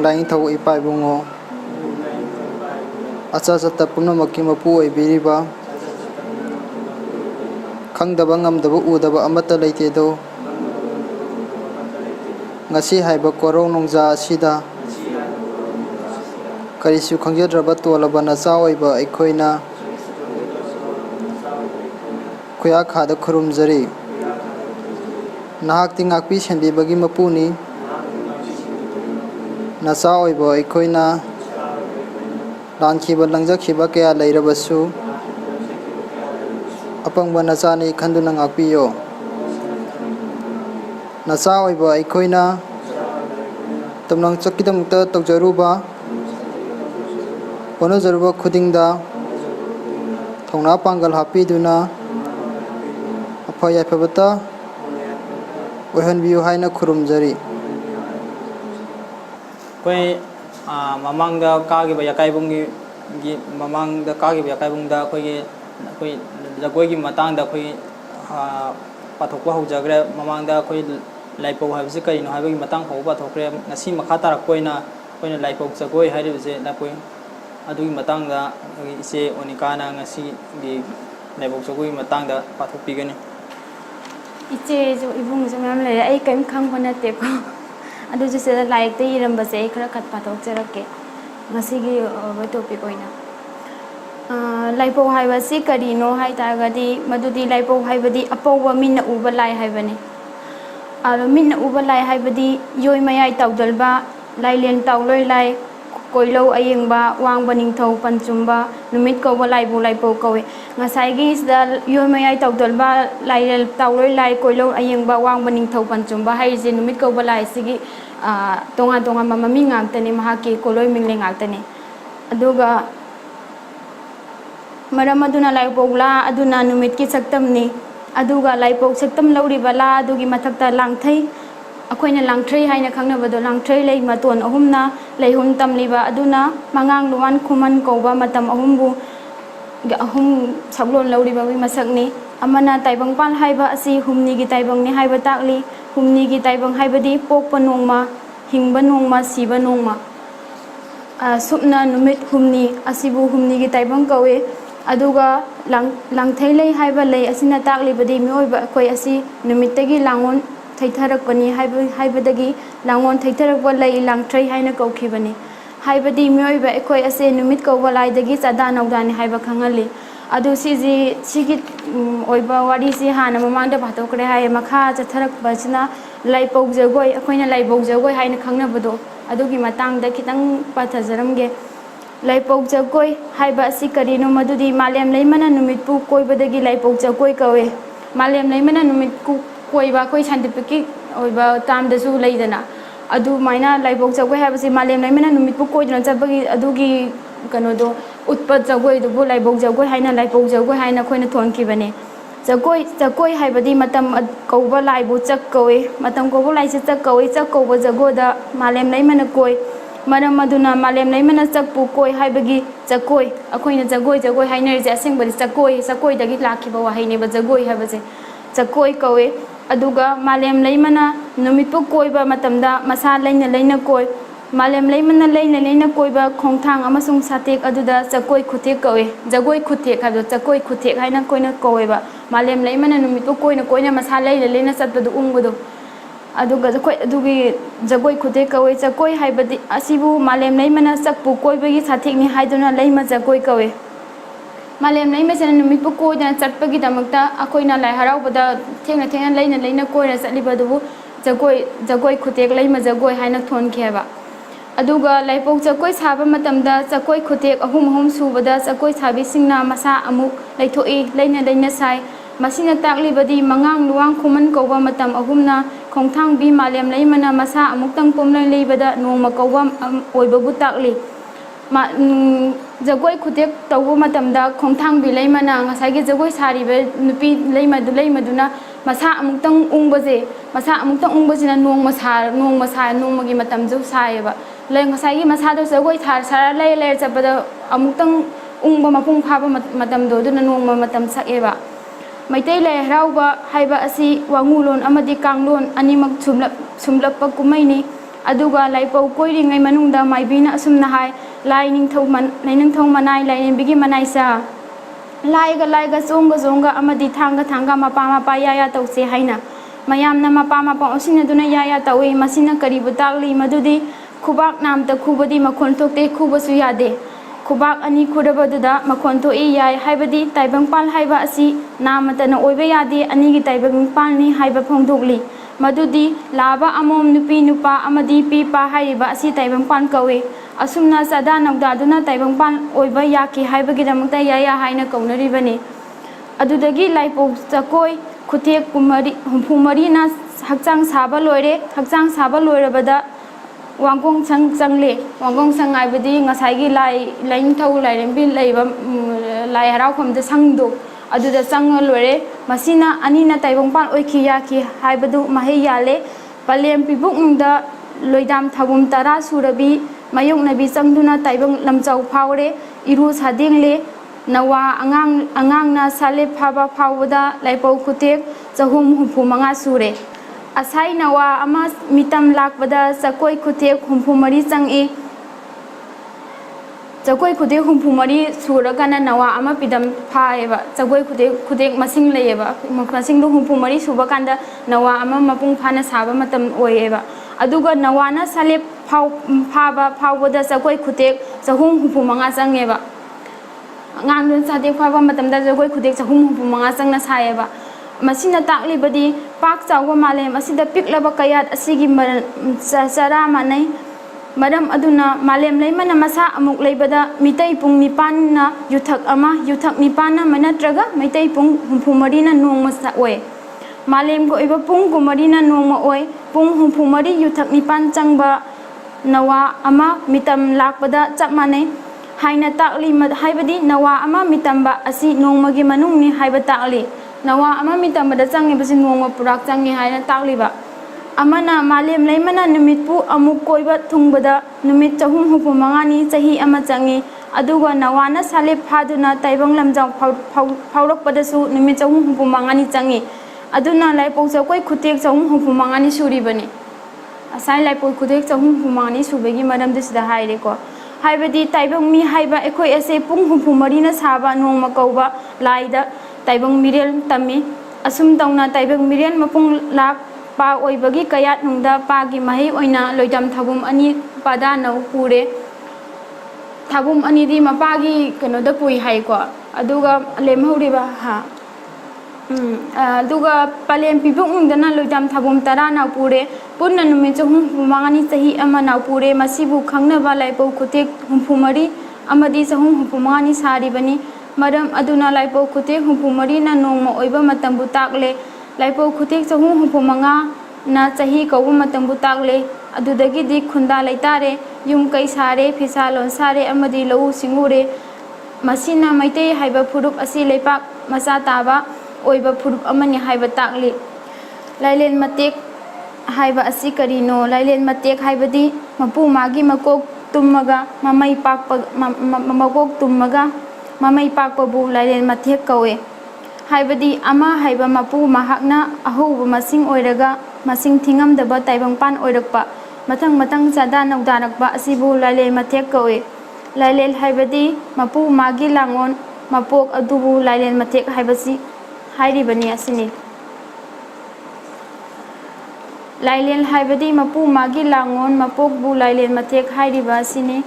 Lai Thau Ipai Bungo Acha Sata Punamaki Mapu Biriba Kangdabangam the Udaba Amata Latedo Ngasi Haiba Korong Nongza Sida Karisu Kangadrabatu Alabana Zawaiba Ekoina Kuyaka the Kurumzari Nahak Tingakpi Shendi Bagi Mapuni Nasaoiba Ekoina Lankiba Langjakiba Kaya Lairabasu Apang Banasani Kandunang Akpio Nasaoiba Ekoina Tamlang Chakidam Tokjaruba Ponozaruba Kudingda Tongna Pangal Happy Duna Apaya Pabata Wahan View Haina Kurumzari Koi mamangda kagi ba yakaipung gi mamangda kagi ba yakaipung da koi jagoi gi matang da koi pathokwa hojagre mamangda koi laipau habse kai no habagi matang ho pathokre ngasi makha tarak koina koina laipau jagoi hairibse lapoi adugi matang da ise onikana ngasi gi laipau jagoi matang da pathokpigani iche jo ibung jo mam le ai kaim khang bana te ko adu je se like te iram ba se khara khat pathok cherake ngasi gi topic oina laipau haiba si kari no hai ta ga di madudi laipau haiba di apawa minna uba lai haiba ni aro minna uba lai haiba di yoi mayai tawdalba lai len tawloi lai koilo ayengba wangba ningthau panchumba numit ko ba laibu laipau ko ngasai gi da yoi mayai tawdalba lai len tawloi lai koilo ayengba wangba ningthau panchumba hai je numit ko ba lai sigi tonga tonga mamami ngaktani mahaki koloi mingle ngaktani aduga maramaduna laipogla aduna numit ki saktamni aduga laipog saktam lauri bala adugi mathakta langthai akoina langthrai haina khangnabado langthrai lei maton ahumna leihum tamliba aduna mangang luwan khuman koba matam ahumbu ahum sablon lauri ba wi masakni amana taibang pal haiba asi humni gi taibang ni haiba takli humni gi taibang haibadi pokpa nongma hingba nongma siba nongma supna numit humni asibu humni gi taibang kawe aduga langthai lei haiba lei asina takli badi mioi ba koi asi numit tagi langon thaitharakpani haibadagi langon thaitharakpa lei langthrai haina kaukhibani haibadi mioi ba koi ase numit kauba laidagi sada naudani haiba khangali adu sigi oiba wari si hana mamangda phatokre hai makha chatharakpa sina laipau jagoi akoina laibau jagoi haina khangnabado adugi matangda kitang pathajaramge laipau jagoi haiba si karino madudi malem leimana numitpu koibadagi laipau jagoi kawe malem leimana numitku koiba koi scientific oiba tamdasu leidana adu maina laipau jagoi habasi malem leimana numitpu koidna chabagi adugi kanodo utpat jagoi dubu laibau jagoi haina laipau jagoi haina khoina thonkhibane jagoi haibadi matam kauba laibu chak kawe matam kauba laise chak kawe chak kauba jagoda malem leimana koi maram maduna malem leimana chakpu koi haibagi chakoi akoina jagoi haina je asengbari chakoi dagi lakhiba wa haine ba jagoi habase chakoi kawe aduga malem leimana numitpu koiba matamda masa leina koi malem leina koiba khongthang amasung satek aduda chakoi khutek kawe jagoi khutek hado chakoi khutek haina koina koiba malem leimana numitpu koina masa leina chatbadu ungbudu aduga jakoi adugi jagoi khutek kawe chakoi haibadi asibu malem leimana chakpu koibagi sathekni haiduna leima jagoi kawe malem leima sena numitpu koina chatpagi damakta akoina lai haraubada thengna leina koina chatlibadu jagoi khutek leima jagoi haina thonkheba aduga laipau chakoi saba matamda chakoi khutek ahum subada chakoi sabi singna masa amuk laithoi leina sai masina taklibadi mangang luwang khuman koba matam ahumna khongthang bi malem leimana masa amuk tang pomlai leibada nongma koba oibabu takli jagoi khutek tawbu matamda khongthang bi leimana ngasai gi jagoi sari be nupi leimaduna masa amuk tang ungbajina nongma gi matam ju saiba leng ngasai gi masa do jagoi sara lei chabada amuk tang ungba mapung phaba matam do duna nongma matam sakeba maitai lai harauba haiba asi wangulon amadi kanglon animak sumlappa kumaini aduga laipau koiringai manungda maibina asumna hai lai ningthau manai lai bigi manai sa laiga zonga amadi thanga mapa yaya tause haina mayamna mapa osina duna yaya tawi masina karibu tagli madudi khubak namta khubadi makhon thokte khubasu yade khubak ani khudabaduda makhon thoi yai haibadi taibangpal haiba asi namatana oiba yade ani gi taibangpal ni haiba phongdokli madudi laba amom nupi nupa amadi pi pa haiba asi taibangpal kawe asumna sada nagda duna taibangpal oiba yaki haibagi damakta yaya haina kaunaribani adudagi laipo jakoi khutek kumari humphumari na hakchang saba loirabada wangkong changle wangkong sangai badi ngasai gi lain thau lairembi leiba lai haraokham da sangdo aduda sang loire masina anina taibangpal oikhi yaki haibadu mahei yale palem pibuk da loidam thagum tara surabi mayong nabi sangduna taibang lamchau phawre iru sadingle nawa angang na sale phaba phawda laipau khutek chahum humpu manga sure asai nawa ama mitam lakbada sakoi khutek humpu mari changi chakoi khutek humpu mari suragana nawa ama pidam phaeba chakoi khutek masing leieba masing lu humpu mari suba kanda nawa ama mapung phana saba matam oieba aduga nawana sale phawda chakoi khutek chahum humpu manga changeba ngang sade phaba matamda chakoi khutek chahum humpu manga changna saeba masina takli badi pak chawwa malem asida piklaba kayat asigi chara manai madam aduna malem leimana masa amuk leibada mitai pung nipan na yuthak nipan na manatraga mitai pung humphumari na nongma sa oi malem ko iba pung kumari na nongma oi pung humphumari yuthak nipan changba nawa ama mitam lakpada chap manai haina takli haibadi nawa ama mitamba asi nongmagi manung ni haiba takli nawa ama mitambada changi basi nongma purak changi haina takliba amana malem leimana numitpu amuk koiba thungbada numit chahum hupu mangani chahi ama changi aduga nawana sale phaduna taibang lamjang phaurak su numit chahum hupu mangani changi aduna laipau chakoi khutek chahum hupu mangani suri bani asai laipau khutek chahum hupu mangani subegi madam disida haire ko haibadi taibang mi haiba ekoi ase pung hupu marina saba nongma kauba laida taibang mirel tami asum tauna taibang mirel mapung lak pa oibagi kayat nungda pagi mahi oina loidam thagum ani pada nau pure thagum ani di mapagi kano da pui hai ko aduga lemhuriba ha aduga palem pibuk nungdana loidam thagum tara nau pure punna numi chahum mangani chahi ama nau pure masibu khangna ba laipau khutek humphumari amadi chahum humphumani sari bani madam aduna laipau khutek humphumari na nongma oiba matambu takle laipau khutek chahum humphumanga na chahi kauba matambu takle adudagi di khunda laitare yum kai sare phisalon sare amadi lau singure masina maitei haiba phurup asi leipak macha taba oiba phurup amani haiba takli lailen matek haiba asi karino lailen matek haibadi mapu magi makok tummaga mamai pakpa makok tummaga mamai pakpabu lailen matek kawe haibadi ama haiba mapu mahakna ahuba masing oiraga masing thingamdaba taibangpan oirakpa matang chada nagdarakpa asibu lailel mathek kawe lailel haibadi mapu magi langon mapok adubu lailel mathek haibasi hairibani asini lailel haibadi mapu magi langon mapok bu lailel mathek hairiba asini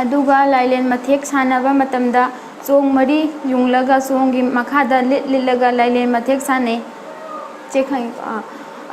aduga lailel mathek sanaba matamda chong mari yunglaga chonggi makhada lillaga lailel mathek sane chekhai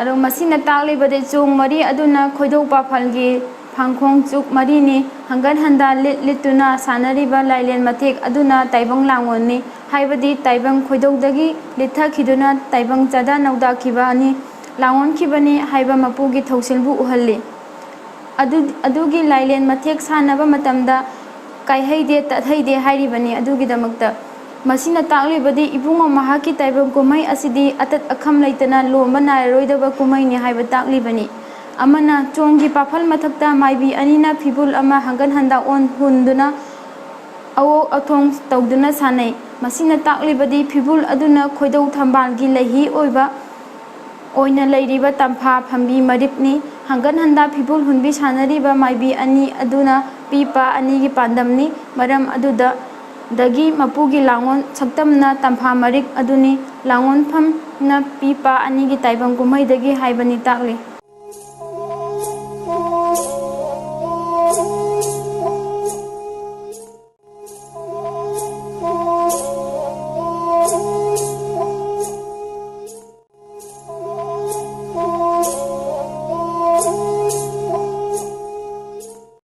aro masina takli bade chong mari aduna khoidau pa phalgi phangkhong chuk mari ni hangan handa lituna sanariba lailel mathek aduna taibang langon ni haibadi taibang khoidau dagi litha khiduna taibang chada nauda khiba ni langon khibani haiba mapugi thausilbu uhalli adugi lailel mathek sanaba matamda kai haide tathaide hairibani adugi damakta masina takli badi ibungo mahaki taibang kumai asidi atat akham laitana lomba nairoidaba kumai ni haiba takli bani amana chonggi pafal mathakta maibi anina phibul ama hangan handa on hunduna awo athong tawduna sanai masina takli badi phibul aduna khoidau thambal gi lahi oiba ओइना लैरिबा तंफा फंबी मरिपनी हंगन हंदा फिबुल हुनबी सानरिबा माइबी अनि अदुना पीपा अनि की पांदमनी मरम अदुदा दगी मपुगी लांगोन सक्तमना तंफा मरिक अदुनी लांगोन फम न पीपा अनि की ताइबंग कुमैदगी हाइबनी ताकले।